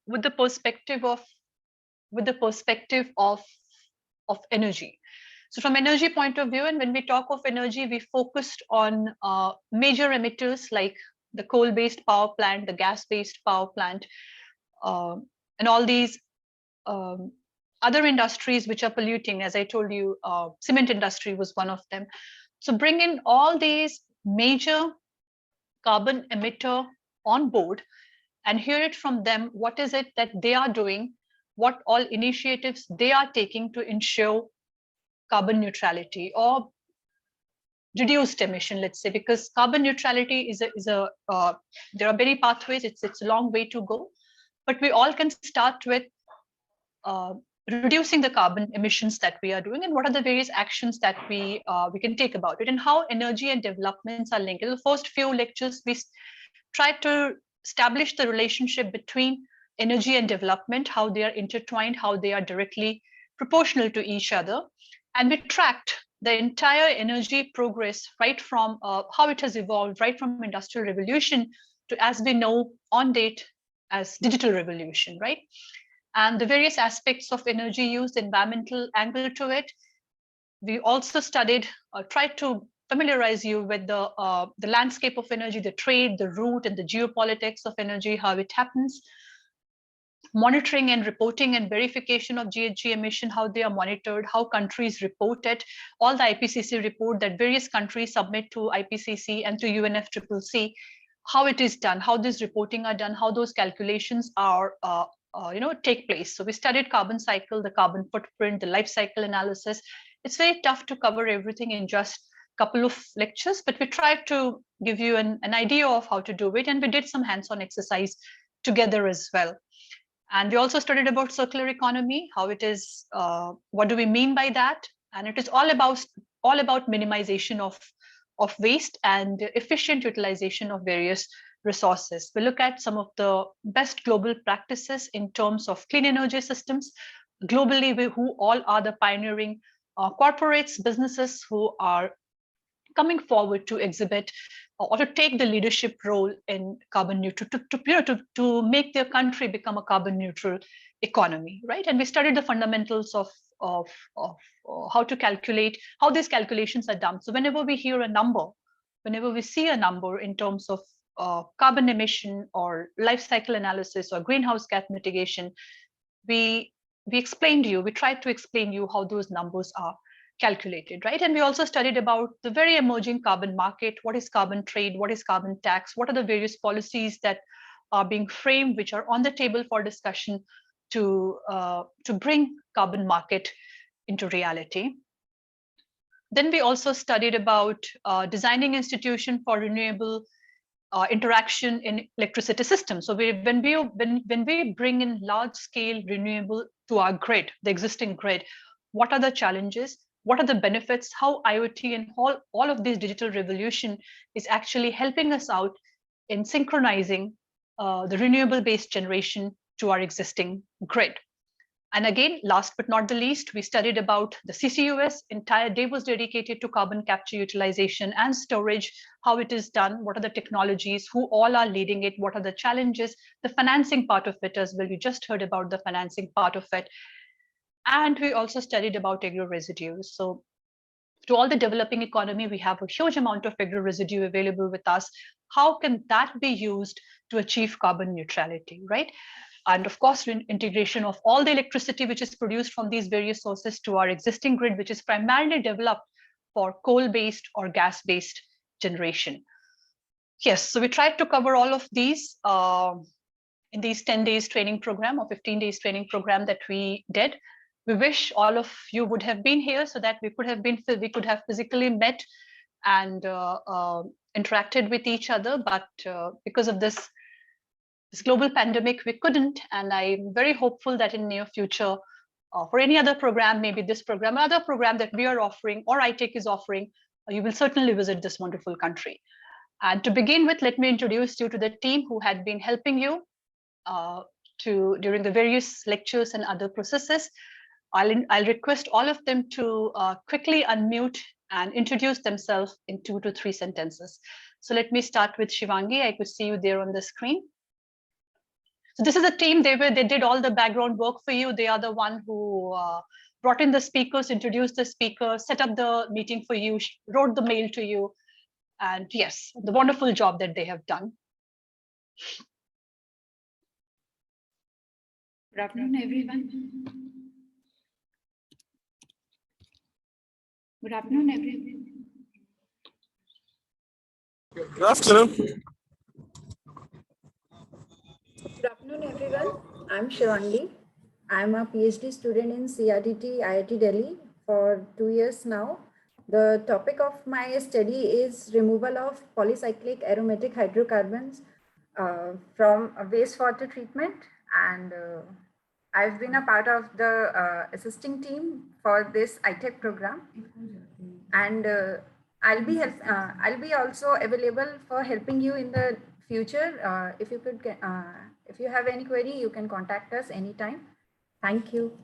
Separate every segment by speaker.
Speaker 1: with the perspective of energy. So from energy point of view, and when we talk of energy, we focused on major emitters like the coal-based power plant, the gas-based power plant, uh, and all these um, other industries which are polluting. As I told you, cement industry was one of them. So bring in all these major carbon emitter on board and hear it from them. What is it that they are doing? What all initiatives they are taking to ensure carbon neutrality or reduced emission, let's say, because carbon neutrality is a there are many pathways. It's a long way to go, but we all can start with uh, reducing the carbon emissions that we are doing, and what are the various actions that we can take about it, and how energy and developments are linked. In the first few lectures, we tried to establish the relationship between energy and development, how they are intertwined, how they are directly proportional to each other, and we tracked the entire energy progress right from how it has evolved right from industrial revolution to, as we know on date, as digital revolution, right? And the various aspects of energy use, the environmental angle to it. We also studied, tried to familiarize you with the landscape of energy, the trade, the route, and the geopolitics of energy, how it happens, monitoring and reporting and verification of GHG emission, how they are monitored, how countries report it, all the IPCC report that various countries submit to IPCC and to UNFCCC, how it is done, how this reporting are done, how those calculations are take place. So we studied carbon cycle, the carbon footprint, the life cycle analysis. It's very tough to cover everything in just a couple of lectures, but we tried to give you an idea of how to do it, and we did some hands-on exercise together as well. And we also studied about circular economy, how it is, what do we mean by that? And it is all about minimization of waste and efficient utilization of various resources. We look at some of the best global practices in terms of clean energy systems globally, who all are the pioneering corporates, businesses who are coming forward to exhibit or to take the leadership role in carbon neutral, to make their country become a carbon neutral economy, right? And we studied the fundamentals of how to calculate, how these calculations are done. So whenever we hear a number, whenever we see a number in terms of carbon emission or life cycle analysis or greenhouse gas mitigation, we explained you, we tried to explain you how those numbers are calculated, right? And we also studied about the very emerging carbon market. What is carbon trade? What is carbon tax? What are the various policies that are being framed, which are on the table for discussion to bring carbon market into reality? Then we also studied about designing institution for renewable interaction in electricity systems. So when we bring in large scale renewable to our grid, the existing grid, what are the challenges? What are the benefits? How IoT and all of this digital revolution is actually helping us out in synchronizing the renewable based generation to our existing grid. And again, last but not the least, we studied about the CCUS. Entire day was dedicated to carbon capture, utilization, and storage, how it is done, what are the technologies, who all are leading it, what are the challenges, the financing part of it as well. We just heard about the financing part of it. And we also studied about agro residues. So to all the developing economy, we have a huge amount of agro residue available with us. How can that be used to achieve carbon neutrality, right? And of course, integration of all the electricity which is produced from these various sources to our existing grid, which is primarily developed for coal-based or gas-based generation. Yes, so we tried to cover all of these in these 10 days training program or 15 days training program that we did. We wish all of you would have been here so that we could have physically met and interacted with each other, but because of this global pandemic, we couldn't. And I'm very hopeful that in near future, for any other program, maybe this program, another program that we are offering or ITEC is offering, you will certainly visit this wonderful country. And to begin with, let me introduce you to the team who had been helping you during the various lectures and other processes. I'll request all of them to quickly unmute and introduce themselves in 2 to 3 sentences. So let me start with Shivangi. I could see you there on the screen. So this is a team, they did all the background work for you. They are the one who brought in the speakers, introduced the speaker, set up the meeting for you, wrote the mail to you. And yes, the wonderful job that they have done.
Speaker 2: Good afternoon, everyone. Good afternoon, everyone.
Speaker 3: Good afternoon.
Speaker 4: Good afternoon, everyone. I'm Shivangi. I'm a PhD student in CRDT IIT Delhi for 2 years now. The topic of my study is removal of polycyclic aromatic hydrocarbons from wastewater treatment, and I've been a part of the assisting team for this ITEC program, and I'll be also available for helping you in the future. If you have any query, you can contact us anytime. Thank you.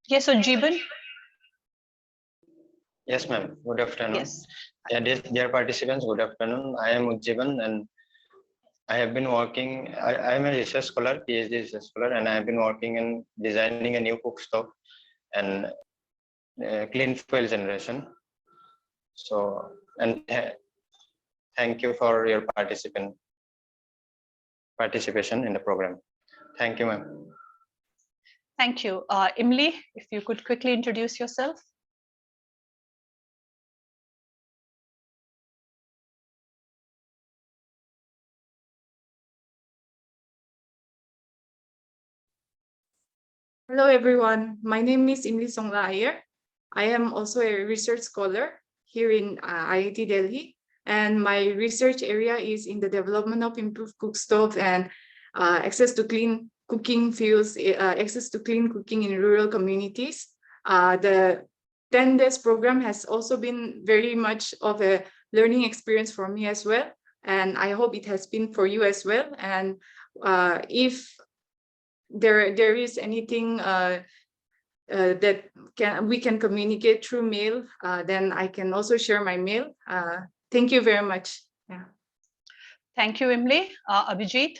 Speaker 1: Yes, so Jeeban?
Speaker 5: Yes, ma'am. Good afternoon.
Speaker 1: Yes.
Speaker 5: Yeah, dear participants, good afternoon. I am Ujjivan, and I have been working, I am a research scholar, PhD research scholar, and I have been working in designing a new cook stove and clean fuel generation. So, and thank you for your participation in the program. Thank you, ma'am.
Speaker 1: Thank you. Imli, if you could quickly introduce yourself.
Speaker 6: Hello, everyone. My name is Imli Songla Iyer. I am also a research scholar here in IIT Delhi, and my research area is in the development of improved cook stove and access to clean cooking fuels, access to clean cooking in rural communities. The 10 days program has also been very much of a learning experience for me as well, and I hope it has been for you as well. And if there is anything that we can communicate through mail, then I can also share my mail. Thank you very much. Yeah.
Speaker 1: Thank you, Imli. Abhijit?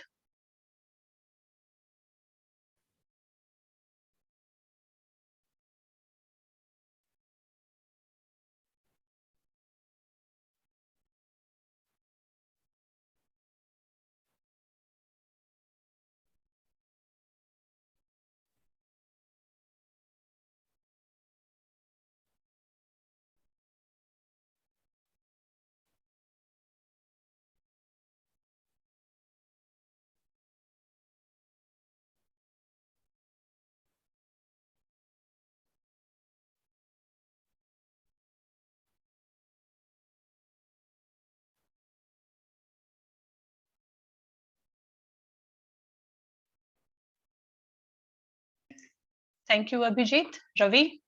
Speaker 1: Thank you, Abhijit. Ravi?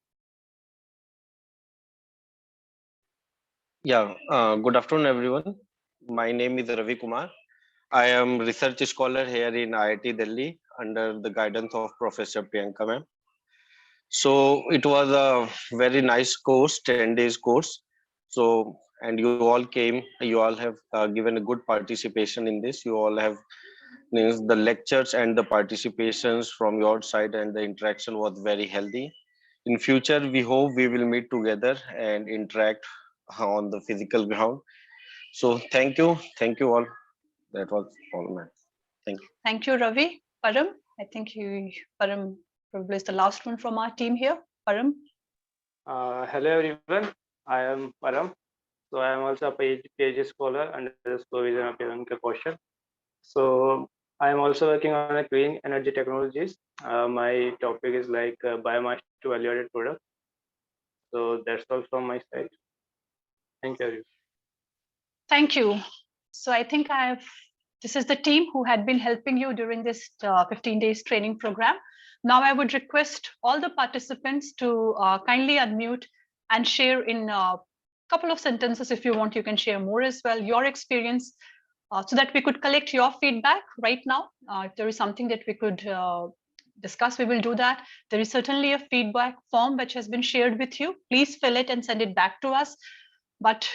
Speaker 3: Yeah, good afternoon, everyone. My name is Ravi Kumar. I am research scholar here in IIT Delhi under the guidance of Professor Priyanka ma'am. So it was a very nice course, 10 days course. So, and you all came, you all have given a good participation in this. You all have, means the lectures and the participations from your side and the interaction was very healthy. In future, we hope we will meet together and interact on the physical ground. So thank you all. That was all, man. Thank you.
Speaker 1: Thank you, Ravi. Param? I think Param probably is the last one from our team here. Param?
Speaker 7: Hello everyone, I am Param. So I am also a PhD scholar under the supervision of Priyanka Kaushal. So I am also working on a clean energy technologies. My topic is like biomass to value-added product. So that's all from my side. Thank you.
Speaker 1: Thank you. So I think this is the team who had been helping you during this 15 days training program. Now I would request all the participants to kindly unmute and share in a couple of sentences. If you want, you can share more as well, your experience, so that we could collect your feedback right now. If there is something that we could discuss, we will do that. There is certainly a feedback form which has been shared with you. Please fill it and send it back to us. But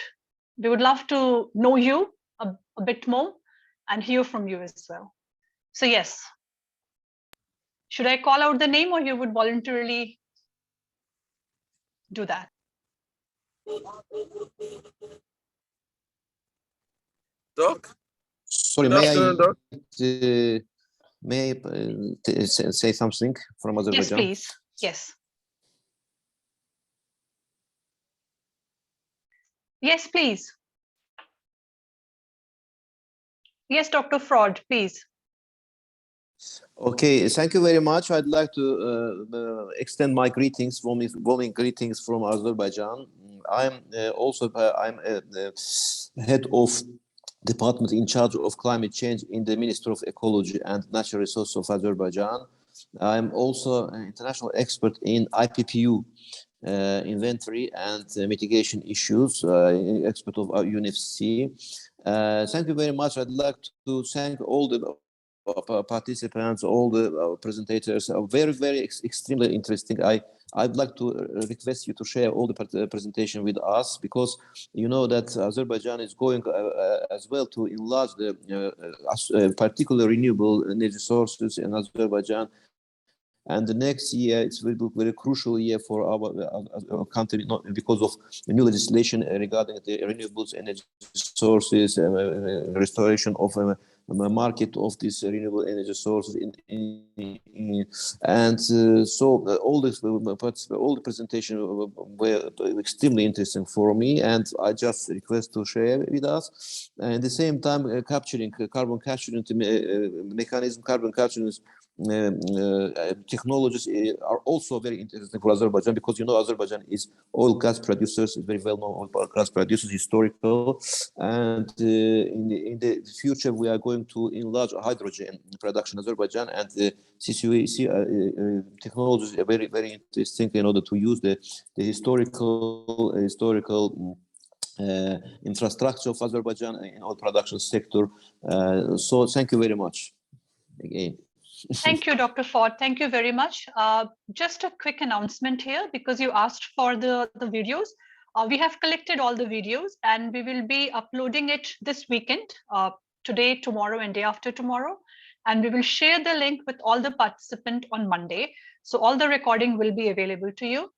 Speaker 1: we would love to know you a bit more and hear from you as well. So yes, should I call out the name or you would voluntarily do that?
Speaker 8: Doc?
Speaker 9: Sorry,
Speaker 8: Good afternoon, Doc.
Speaker 9: may I say something from
Speaker 1: Yes,
Speaker 9: Azerbaijan?
Speaker 1: please. Yes. Yes, please. Yes, Dr. Fraud, please.
Speaker 9: Okay, thank you very much. I'd like to extend my greetings, warming greetings from Azerbaijan. I'm head of department in charge of climate change in the Ministry of Ecology and Natural Resources of Azerbaijan. I'm also an international expert in IPPU inventory and mitigation issues, expert of UNFCCC. Thank you very much. I'd like to thank all the participants, all the presentators are very extremely interesting. I'd like to request you to share all the presentation with us, because you know that Azerbaijan is going as well to enlarge the particular renewable energy sources in Azerbaijan. And the next year, it's very crucial year for our country, not because of the new legislation regarding the renewables energy sources, restoration of a market of these renewable energy sources. So all the presentation were extremely interesting for me, and I just request to share with us. And at the same time, capturing carbon capturing mechanism, carbon capturing technologies are also very interesting for Azerbaijan, because you know Azerbaijan is oil gas producers, very well known oil gas producers, historical, and in the future we are going to enlarge hydrogen production in Azerbaijan, and the CCUS technologies are very interesting in order to use the historical infrastructure of Azerbaijan in oil production sector. So thank you very much again.
Speaker 1: Thank you, Dr. Ford. Thank you very much. Just a quick announcement here, because you asked for the videos. We have collected all the videos and we will be uploading it this weekend, today, tomorrow, and day after tomorrow. And we will share the link with all the participants on Monday. So all the recording will be available to you.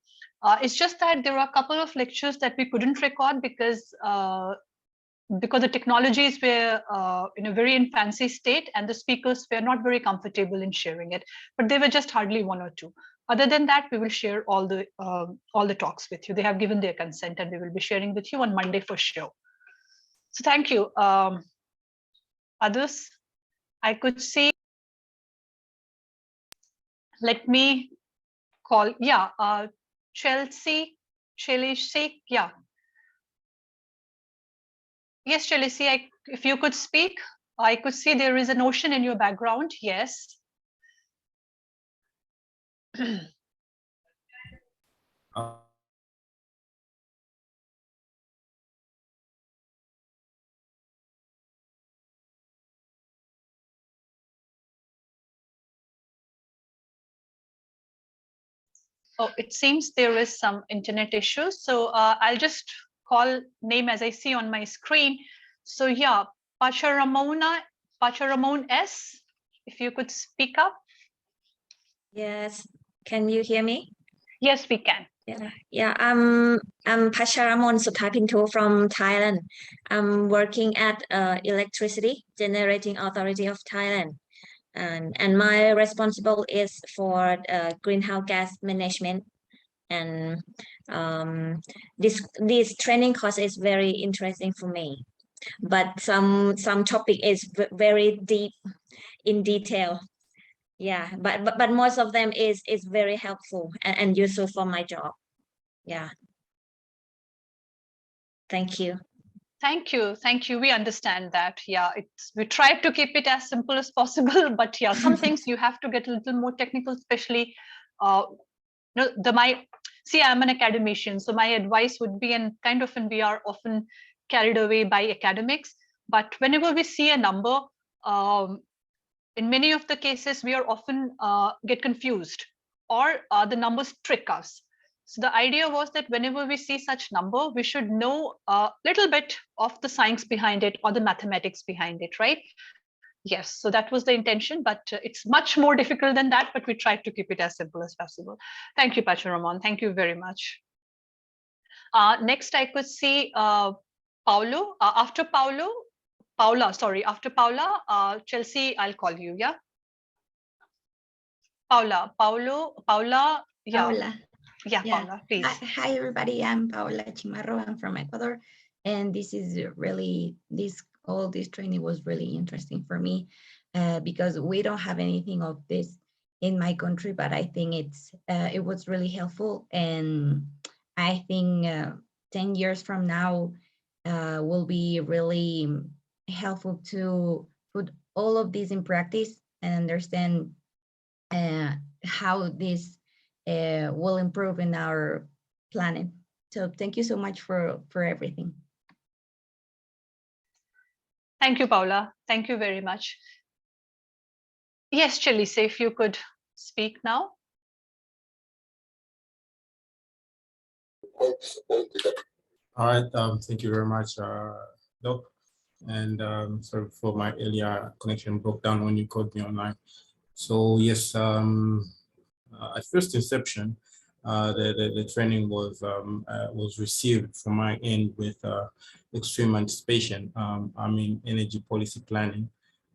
Speaker 1: It's just that there are a couple of lectures that we couldn't record because the technologies were in a very infancy state and the speakers were not very comfortable in sharing it, but they were just hardly one or two. Other than that, we will share all the talks with you. They have given their consent and we will be sharing with you on Monday for sure. So thank you. Others, I could see, let me call, yeah, Chelsea, yeah. Yes, Chelsea, if you could speak, I could see there is an ocean in your background. Yes. Oh, it seems there is some internet issues. So I'll just call name as I see on my screen. So yeah, Pacharamon S, if you could speak up.
Speaker 10: Yes, can you hear me?
Speaker 1: Yes, we can.
Speaker 10: Yeah. I'm Pacharamon Sutapinto from Thailand. I'm working at Electricity Generating Authority of Thailand. And my responsible is for greenhouse gas management, and this training course is very interesting for me, but some topic is very deep in detail. Yeah, but most of them is very helpful and useful for my job. Yeah. Thank you.
Speaker 1: Thank you. We understand that. Yeah, we try to keep it as simple as possible, but yeah, some things you have to get a little more technical, especially see, I'm an academician, so my advice would be, and we are often carried away by academics, but whenever we see a number, in many of the cases, we are often get confused, or the numbers trick us. So the idea was that whenever we see such number, we should know a little bit of the science behind it or the mathematics behind it, right? Yes, so that was the intention, but it's much more difficult than that, but we tried to keep it as simple as possible. Thank you, Pacharamon. Thank you very much. Next, I could see Paulo. After Paula, Chelsea, I'll call you, yeah? Paula, yeah.
Speaker 8: Paula.
Speaker 1: Yeah,
Speaker 8: Yeah.
Speaker 1: Paula, please.
Speaker 8: Hi, everybody. I'm Paula Chimarro. I'm from Ecuador. And this is really, all this training was really interesting for me because we don't have anything of this in my country, but I think it was really helpful. And I think 10 years from now will be really helpful to put all of this in practice and understand how this will improve in our planet. So thank you so much for everything.
Speaker 1: Thank you, Paula. Thank you very much. Yes, Chelise, if you could speak now.
Speaker 11: All right, thank you very much, Doc. And sorry for my earlier connection broke down when you called me online. So yes, at first inception, the training was received from my end with extreme anticipation. I'm in energy policy planning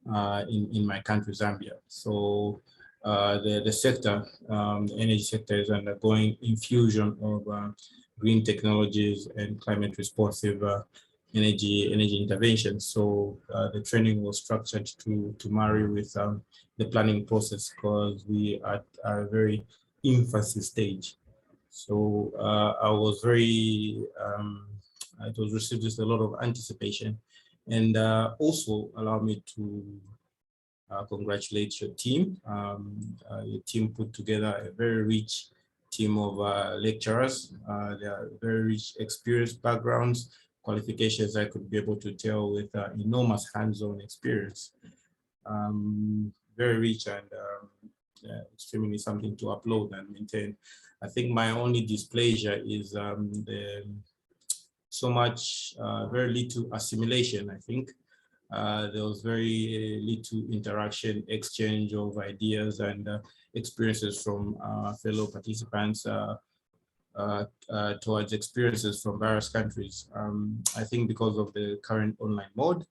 Speaker 11: in my country, Zambia. So the sector, the energy sector is undergoing infusion of green technologies and climate responsive energy interventions. So the training was structured to marry with the planning process because we are at a very infancy stage. So I was very, it was received with a lot of anticipation, and also allow me to congratulate your team. Your team put together a very rich team of lecturers. They are very rich experience backgrounds, qualifications I could be able to tell with enormous hands-on experience. Very rich and extremely something to upload and maintain. I think my only displeasure is so much, very little assimilation, I think. There was very little interaction, exchange of ideas and experiences from fellow participants towards experiences from various countries. I think because of the current online mode,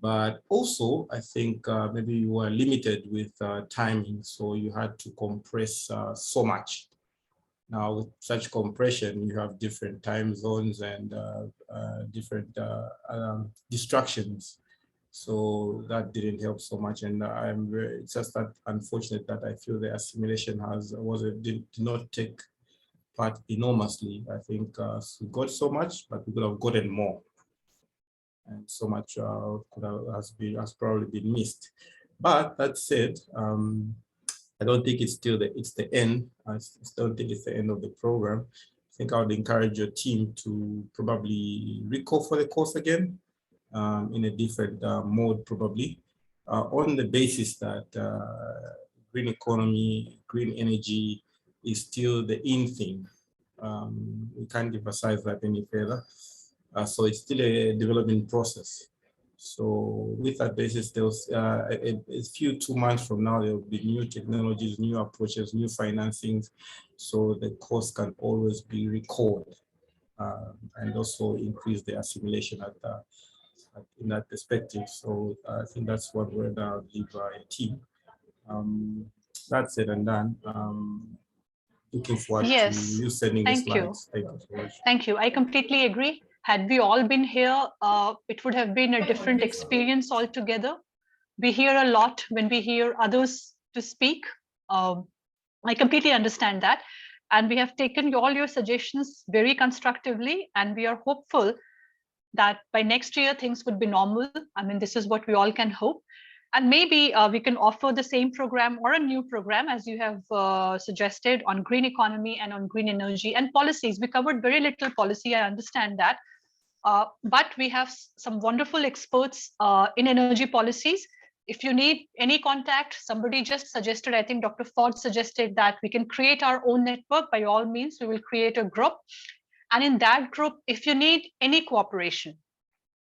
Speaker 11: but also I think maybe you were limited with timing, so you had to compress so much. Now with such compression, you have different time zones and different distractions. So that didn't help so much, and it's just that unfortunate that I feel the assimilation did not take part enormously. I think we got so much, but we could have gotten more, and so much has probably been missed. But that said, I don't think it's the end. I still think it's the end of the program. I think I would encourage your team to probably recall for the course again. In a different mode, probably, on the basis that green economy, green energy is still the in thing. We can't emphasize that any further. So it's still a development process. So with that basis, there was a few 2 months from now, there will be new technologies, new approaches, new financings. So the course can always be recalled and also increase the assimilation in that perspective. So I think that's what we're now leave by a team. That's said and done. Looking forward to you sending the slides. Thank you so much.
Speaker 1: Thank you. I completely agree. Had we all been here, it would have been a different experience altogether. We hear a lot when we hear others to speak. I completely understand that. And we have taken all your suggestions very constructively, and we are hopeful that by next year things would be normal. I mean, this is what we all can hope. And maybe we can offer the same program or a new program, as you have suggested, on green economy and on green energy and policies. We covered very little policy, I understand that. But we have some wonderful experts in energy policies. if you need any contact, somebody just suggested, I think Dr. Ford suggested that we can create our own network. By all means, we will create a group. And in that group, if you need any cooperation,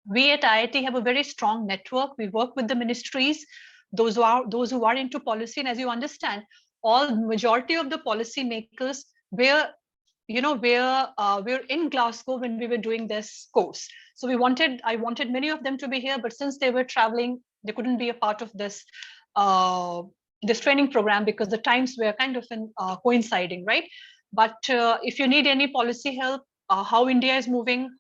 Speaker 1: we at IIT have a very strong network. We work with the ministries, those who are into policy. And as you understand, majority of the policy makers were in Glasgow when we were doing this course. So I wanted many of them to be here, but since they were traveling, they couldn't be a part of this this training program because the times were kind of coinciding, right? But if you need any policy help, how India is moving,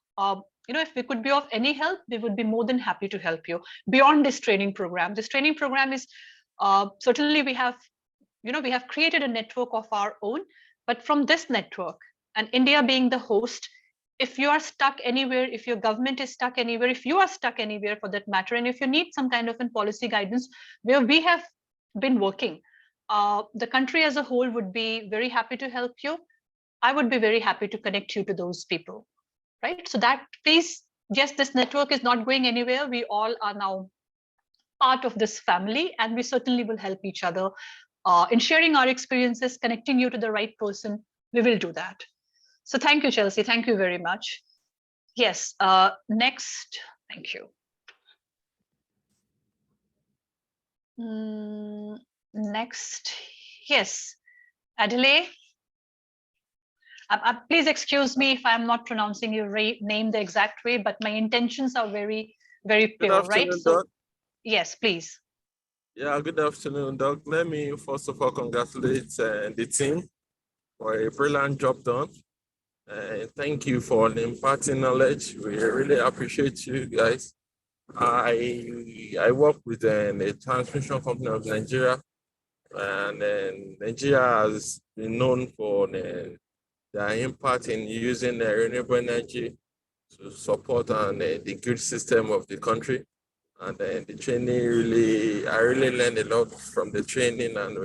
Speaker 1: if we could be of any help, we would be more than happy to help you beyond this training program. This training program is certainly we have created a network of our own, but from this network, and India being the host, if you are stuck anywhere, if your government is stuck anywhere, if you are stuck anywhere for that matter, and if you need some kind of policy guidance where we have been working, the country as a whole would be very happy to help you. I would be very happy to connect you to those people, right? So that please, yes, this network is not going anywhere. We all are now part of this family, and we certainly will help each other in sharing our experiences, connecting you to the right person. We will do that. So thank you, Chelsea. Thank you very much. Yes, next, thank you. Next, yes, Adelaide. Please excuse me if I'm not pronouncing your name the exact way, but my intentions are very, very pure, right? So, Doc. Yes, please.
Speaker 12: Yeah, good afternoon, Doc. Let me first of all congratulate the team for a brilliant job done. Thank you for imparting knowledge. We really appreciate you guys. I work with a transmission company of Nigeria, and Nigeria has been known for their impact in using renewable energy to support the grid system of the country. And the training I really learned a lot from the training, and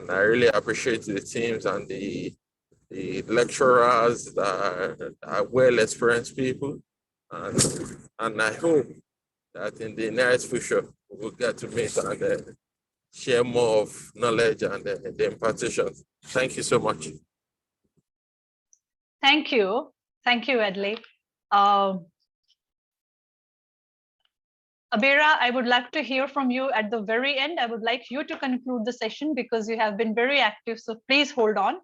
Speaker 12: I really appreciate the teams and the lecturers that are well-experienced people. And I hope that in the nearest future, we'll get to meet and share more of knowledge and the impartitions. Thank you so much.
Speaker 1: Thank you. Thank you, Adley. Abira, I would like to hear from you at the very end. I would like you to conclude the session because you have been very active. So please hold on.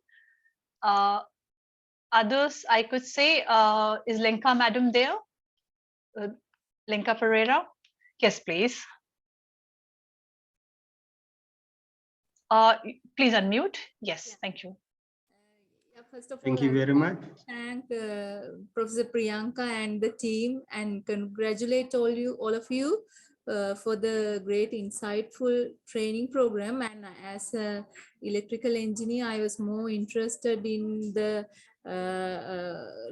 Speaker 1: Others, I could say, is Lenka Madam there? Lenka Pereira? Yes, please. Please unmute. Yes, thank you.
Speaker 13: First of all,
Speaker 14: thank you very much.
Speaker 13: Thank Professor Priyanka and the team, and congratulate all of you for the great insightful training program. And as an electrical engineer, I was more interested in the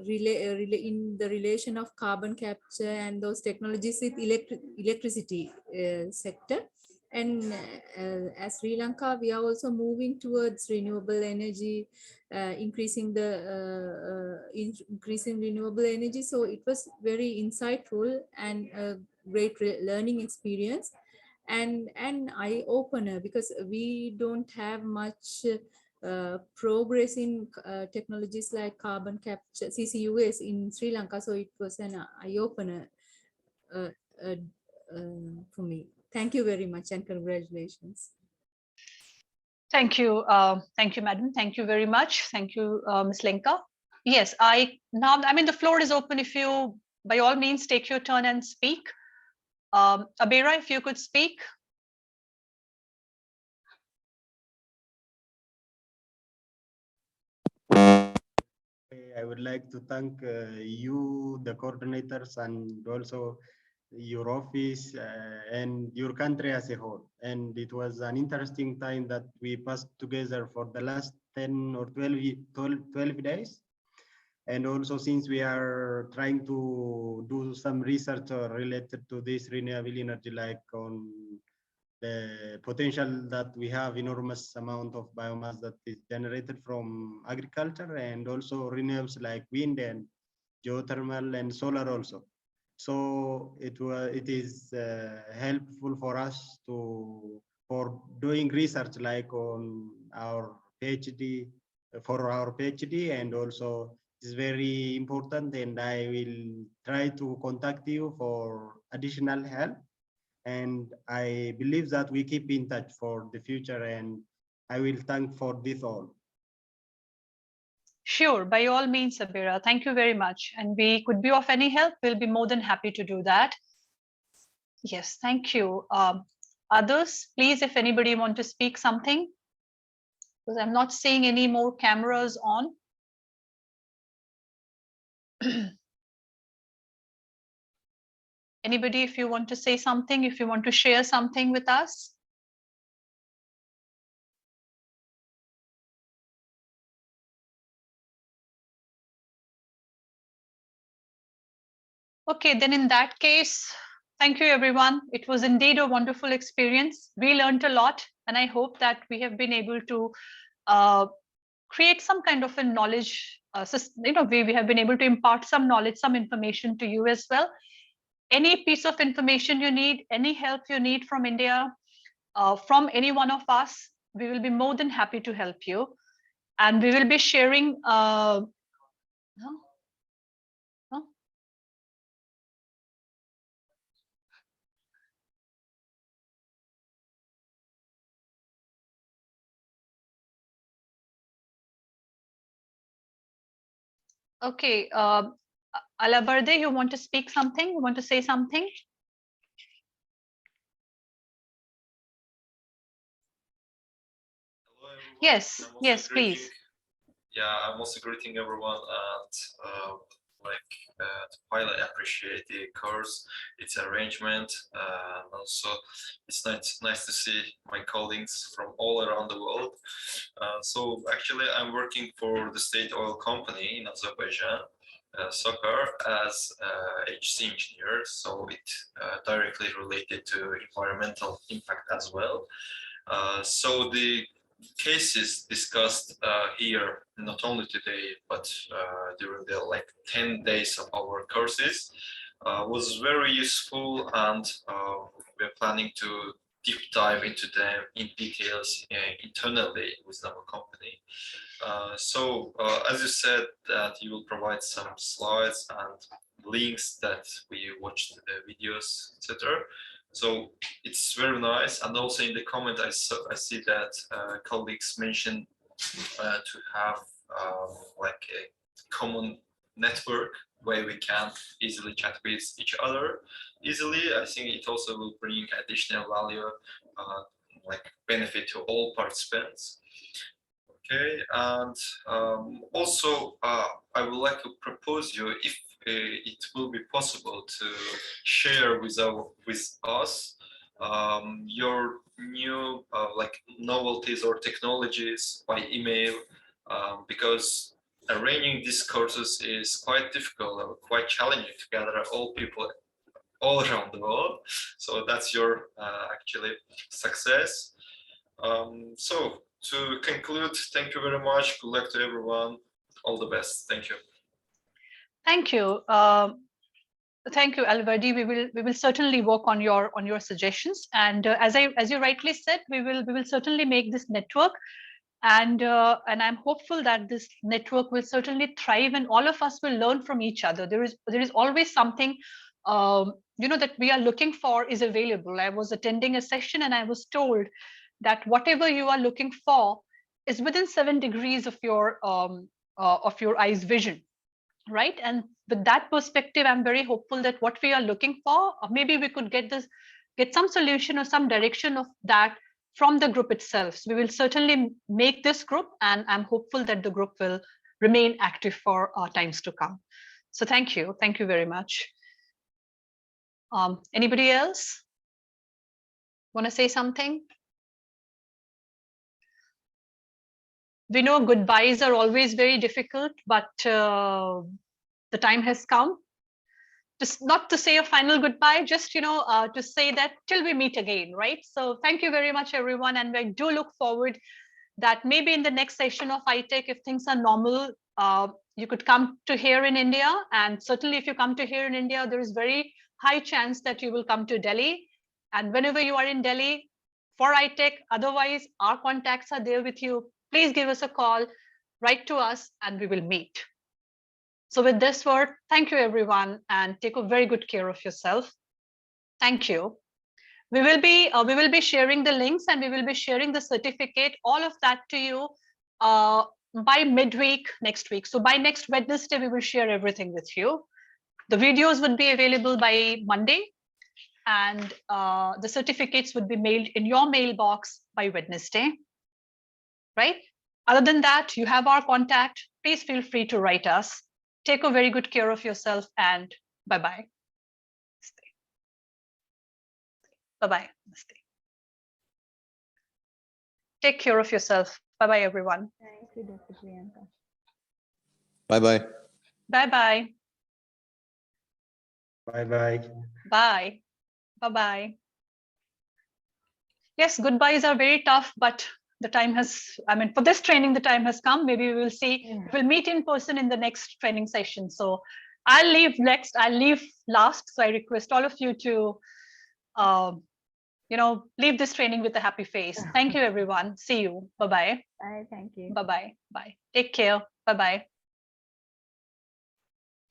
Speaker 13: in the relation of carbon capture and those technologies with electricity sector. And as Sri Lanka, we are also moving towards renewable energy, increasing renewable energy. So it was very insightful and a great learning experience, and eye-opener, because we don't have much progress in technologies like carbon capture, CCUS in Sri Lanka. So it was an eye-opener for me. Thank you very much and congratulations.
Speaker 1: Thank you. Thank you, madam. Thank you very much. Thank you, Ms. Lenka. Yes, I mean, the floor is open. If you, by all means, take your turn and speak. Abira, if you could speak.
Speaker 14: I would like to thank you, the coordinators, and also your office and your country as a whole. And it was an interesting time that we passed together for the last 10 or 12 days. And also, since we are trying to do some research related to this renewable energy, like on the potential that we have enormous amount of biomass that is generated from agriculture, and also renewables like wind and geothermal and solar also. So it is helpful for us for doing research like on our PhD, for our PhD, and also it's very important, and I will try to contact you for additional help. And I believe that we keep in touch for the future, and I will thank for this all.
Speaker 1: Sure, by all means, Sabira. Thank you very much. And we could be of any help. We'll be more than happy to do that. Yes, thank you. Others, please, if anybody want to speak something, because I'm not seeing any more cameras on. Anybody, if you want to say something, if you want to share something with us. Okay, then in that case, thank you, everyone. It was indeed a wonderful experience. We learned a lot, and I hope that we have been able to create some kind of a knowledge, we have been able to impart some knowledge, some information to you as well. Any piece of information you need, any help you need from India, from any one of us, we will be more than happy to help you. And we will be sharing Okay, Alabarde, you want to speak something? You want to say something? Yes, yes, please.
Speaker 15: Yeah, I'm also greeting everyone, and to highly appreciate the course, its arrangement, and also it's nice to see my colleagues from all around the world. So actually, I'm working for the state oil company in Azerbaijan, SOCAR, as HC engineer. So it directly related to environmental impact as well. So the cases discussed here, not only today, but during the 10 days of our courses, was very useful, and we're planning to deep dive into them in details internally with our company. So as you said, that you will provide some slides and links that we watched the videos, etc. So it's very nice. And also in the comment, I see that colleagues mentioned to have like a common network where we can easily chat with each other easily. I think it also will bring additional value, like benefit to all participants. Okay, and also I would like to propose you, if it will be possible, to share with us your new like novelties or technologies by email, because arranging these courses is quite difficult or quite challenging to gather all people all around the world. So that's your actually success. So to conclude, thank you very much. Good luck to everyone. All the best. Thank you.
Speaker 1: Thank you. Thank you, Alvardi. We will certainly work on your suggestions. And as you rightly said, we will certainly make this network. And I'm hopeful that this network will certainly thrive, and all of us will learn from each other. There is always something that we are looking for is available. I was attending a session and I was told that whatever you are looking for is within 7 degrees of your eye's vision, right? And with that perspective, I'm very hopeful that what we are looking for, maybe we could get some solution or some direction of that from the group itself. So we will certainly make this group, and I'm hopeful that the group will remain active for times to come. So thank you very much. Anybody else want to say something? We know goodbyes are always very difficult, but the time has come. Just not to say a final goodbye, just to say that till we meet again, right? So thank you very much, everyone, and we do look forward that maybe in the next session of ITech, if things are normal, you could come to here in India. And certainly if you come to here in India, there is very high chance that you will come to Delhi. And whenever you are in Delhi for iTech, otherwise our contacts are there with you. Please give us a call, write to us, and we will meet. So with this word, thank you everyone, and take a very good care of yourself. Thank you. We will be sharing the links, and we will be sharing the certificate, all of that to you by midweek next week. So by next Wednesday, we will share everything with you. The videos would be available by Monday, and the certificates would be mailed in your mailbox by Wednesday, right? Other than that, you have our contact. Please feel free to write us. Take a very good care of yourself, and bye-bye. Bye-bye. Take care of yourself. Bye-bye, everyone.
Speaker 13: Thank you, Dr. Priyanka.
Speaker 9: Bye-bye.
Speaker 1: Bye-bye.
Speaker 14: Bye-bye.
Speaker 1: Bye. Bye-bye. Yes, goodbyes are very tough, but the time has, for this training, the time has come. Maybe we will see, we'll meet in person in the next training session. So I'll leave next, I'll leave last. So I request all of you to, leave this training with a happy face. Thank you, everyone. See you. Bye-bye.
Speaker 13: Bye. Thank you.
Speaker 1: Bye-bye. Bye. Take care. Bye-bye.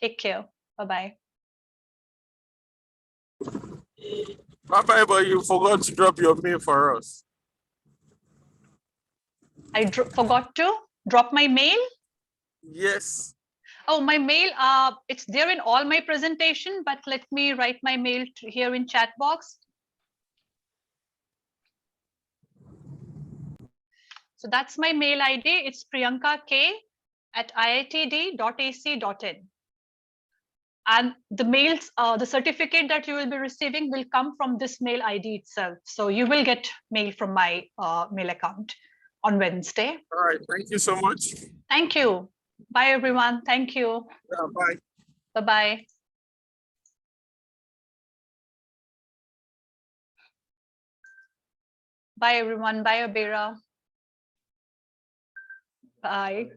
Speaker 1: Take care. Bye-bye.
Speaker 12: Bye-bye, but you forgot to drop your mail for us.
Speaker 1: I forgot to drop my mail?
Speaker 12: Yes.
Speaker 1: Oh, my mail, it's there in all my presentation, but let me write my mail here in chat box. So that's my mail ID. It's priyankak@iitd.ac.in. And the mails, the certificate that you will be receiving will come from this mail ID itself. So you will get mail from my mail account on Wednesday.
Speaker 12: All right. Thank you so much.
Speaker 1: Thank you. Bye, everyone. Thank you.
Speaker 12: Yeah, bye.
Speaker 1: Bye-bye. Bye, everyone. Bye, Abira. Bye.